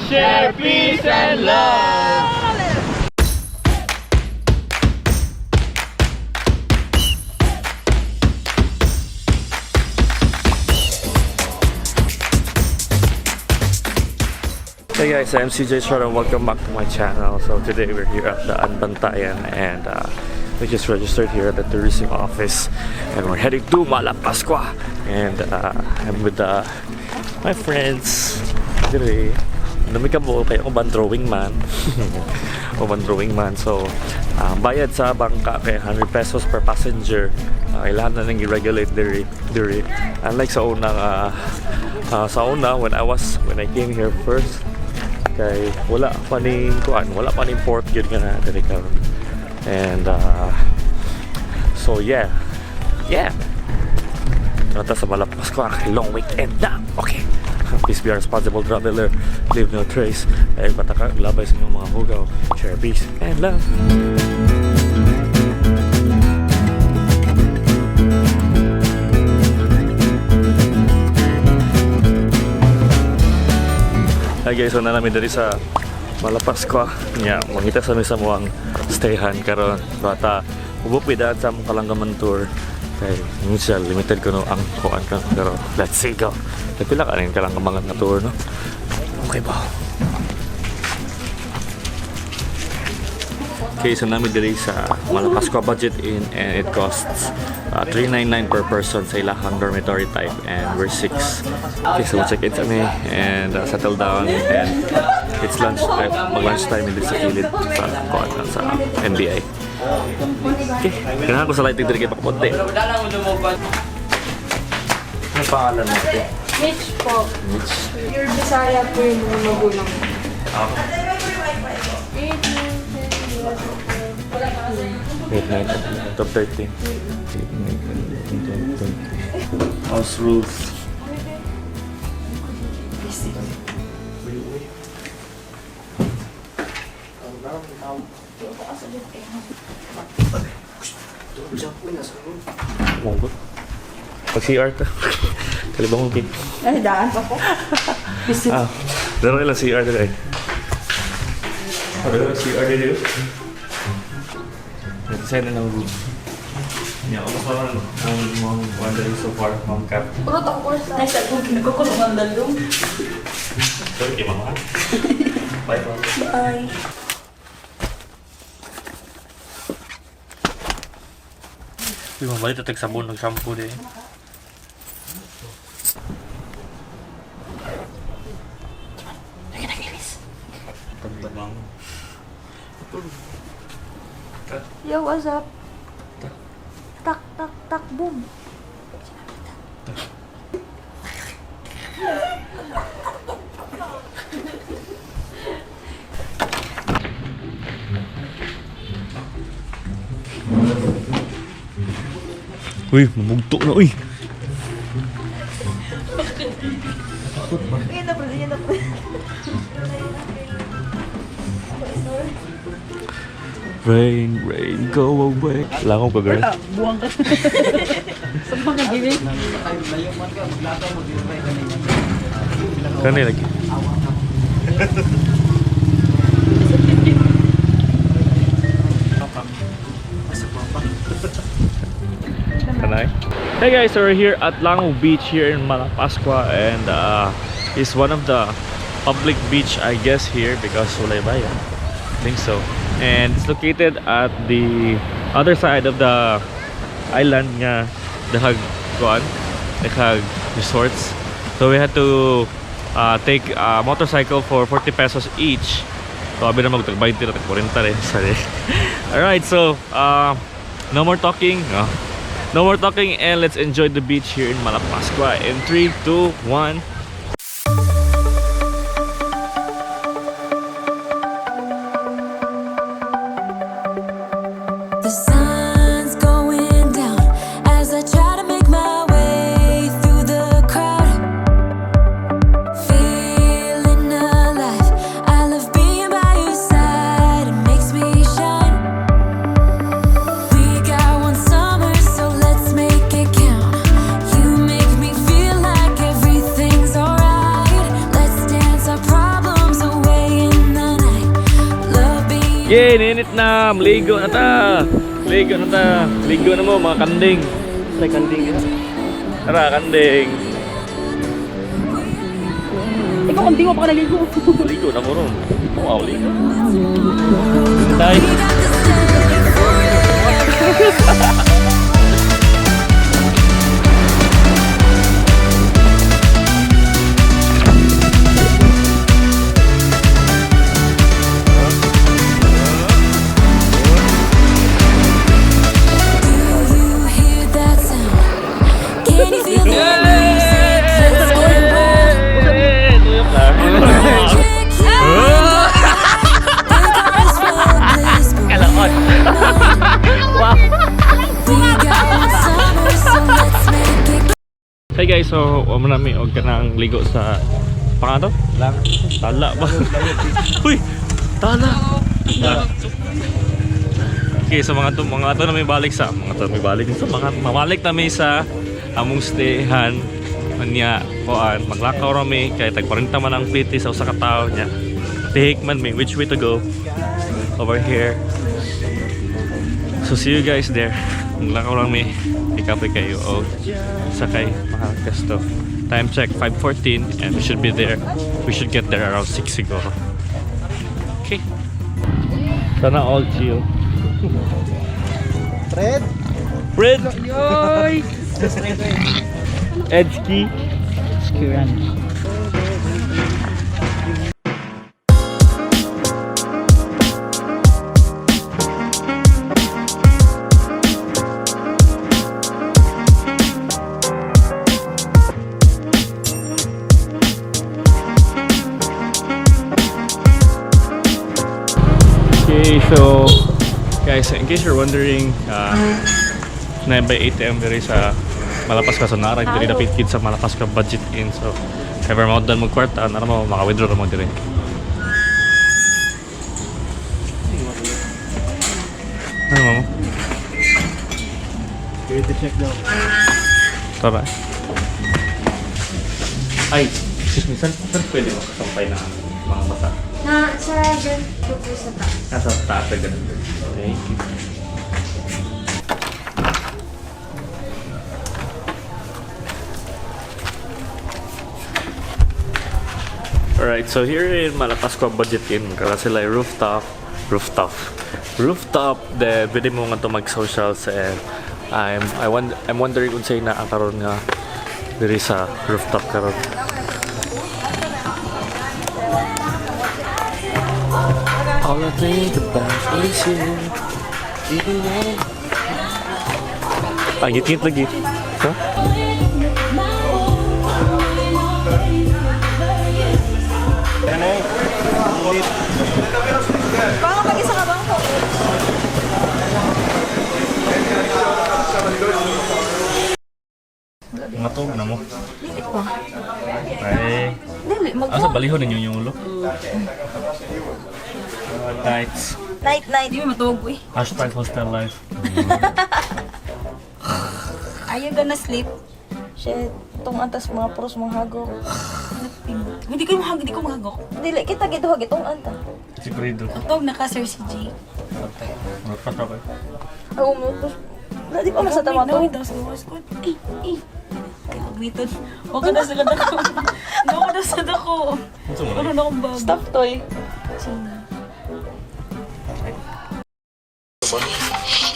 share peace and love. Hey guys, I'm ping.cjestrada and welcome back to my channel. So today we're here at the Daanbantayan and we just registered here at the tourism office and we're heading to Malapascua. And I'm with my friends. Today, dami ka mo kaya uban drawing man. Uban drawing man. So bayad sa bangka kay 100 pesos per passenger. Kailangan na nang i-regulate diri. Unlike sa una when I came here first, kay wala pa ning port yun nga na diri karon. And so yeah. Nata sa Malapascua, long weekend na. Okay. Please be a responsible traveler. Leave no trace. Ay pataka labay sa mga hugaw. Share peace and love. Hi guys, so na namin dali sa Malapascua. Mangita sa sa muang stayhan karon. Bata, ubupidaan sa mong kalanggaman tour. Kay minsan limited ko no ang kuan ka. Pero let's see go. Pila ka rin kalanggaman na tour no. Okay ba? Okay, so namin dali sa Malapascua budget inn and it costs $399 per person sa ilahang dormitory type and we're 6. Okay, so we'll check in kami and settle down and it's lunch time, mag-lunch time din sa kilid sa NBI. Okay, kailangan ko sa lighting dito kay Pakapunti. Ano pangalan mo ito? Mitch po. Mitch? Your Bisaya po yung mga magulang. Wait, 9, top 13. House rules. Monggo. Pag CR ka. Kalibang mong pin. Ay, daan pa po. Daro lang CR na rin. Daro lang CR na rin. Nag-sign na ng room. Yeah, ako pa ang mga wandering so far, Ma'am Cap. Puro takor sa... Nasa kong kinagkukulungan dalong. Sorry, kay Mama. Bye po. Bye. Uy, mabalik ito sabon ng shampoo din. Pagbanang. Yo, what's up? Tak, tak, tak, boom. Uy, mabugto na, uy! Yan na po, yan na po. Rain, rain, go away. Langob ka, girl? Buwang ka. Sa mga gibig. Kanina lagi. Hey guys, so we're here at Langob Beach here in Malapascua and it's one of the public beach I guess here because wala ba yan? I think so. And it's located at the other side of the island nga dahag resorts. So we had to take a motorcycle for 40 pesos each. So abi na mag-20 na 40 rin. Sorry. Alright, so no more talking. No more talking and let's enjoy the beach here in Malapascua in 3, 2, 1. The sun's going down as I try to make my way through the crowd. Feeling alive, I love being by your side. It makes me shine. We got one summer, so let's make it count. You make me feel like everything's Yay, ninit na. Maligo na ta. Ligo na ta. Ligo na mo mga kanding. Tara kanding. Tara kanding. Ikaw, hindi mo pa ka naligo. Ligo na ko ron. Wow, ligo. Tay. Hey guys, so namin og kanang ligo sa pangato? Tala ba? Uy, tala. Okay, so mga to na may balik sa mabalik kami sa among stayhan niya kuan maglakaw rami kay tag 40 man ang pliti sa usa ka tawo niya. Tihik man may which way to go over here. So see you guys there. Maglakaw rami. Ikapoy kayo o sakay Malakas to. Time check 5:14 and we should be there. We should get there around 6 siguro. Okay. Sana all chill. Fred? Yoy! Edski. Skiran. Okay, so guys, in case you're wondering, 9 by 8 am diri sa Malapascua. So nara diri dapit kid sa Malapascua budget in. So ever mo dan mo kwarta, nara mo maka-withdraw mo diri. Ano mo? Ready to check daw. Tara. Ay, excuse me, saan pwede mo kasampay na mga bata? Sa ganito po sa taas. Nasa taas na ganun. Okay. Alright, so here in Malapascua Budget Inn, kaya sila ay rooftop, then pwede mo nga ito mag-socials and I'm wondering kung sa'yo na karon nga diri sa rooftop karon. All I think about is you. Ngit-ngit lagi. Huh? Baka mag-isa ka bang po? Mga to, ano mo? Dili pa. Ay. Dili, Asa balihon ninyo yung ulo? Nights. Night. Di mo matulog eh. Hashtag hostel life. Are you gonna sleep? Shit, itong antas mga puros mga hagok. Hindi ko mahagok. Dili, kita gituhag itong anta. Si Credo. Totog na ka, Sir CJ. Marpat ako. Oo mo, di pa masatama to. Waited. Huwag ka na sa ganda ko. Huwag ka na sa ganda ko. Ano na akong bag? Stop toy.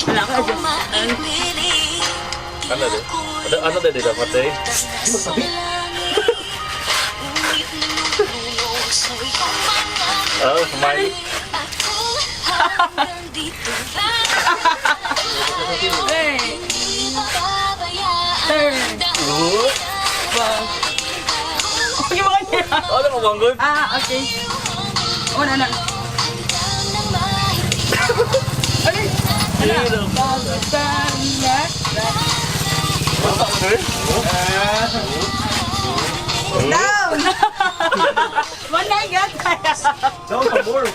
Wala ka dyan. Ano din? Ano din dapat eh? Oh, smile. Hey! Turn! Okay ba kanya? Ano mo banggoy? Okay. Oh, na. Okay. Down! One night, guys. Down, more.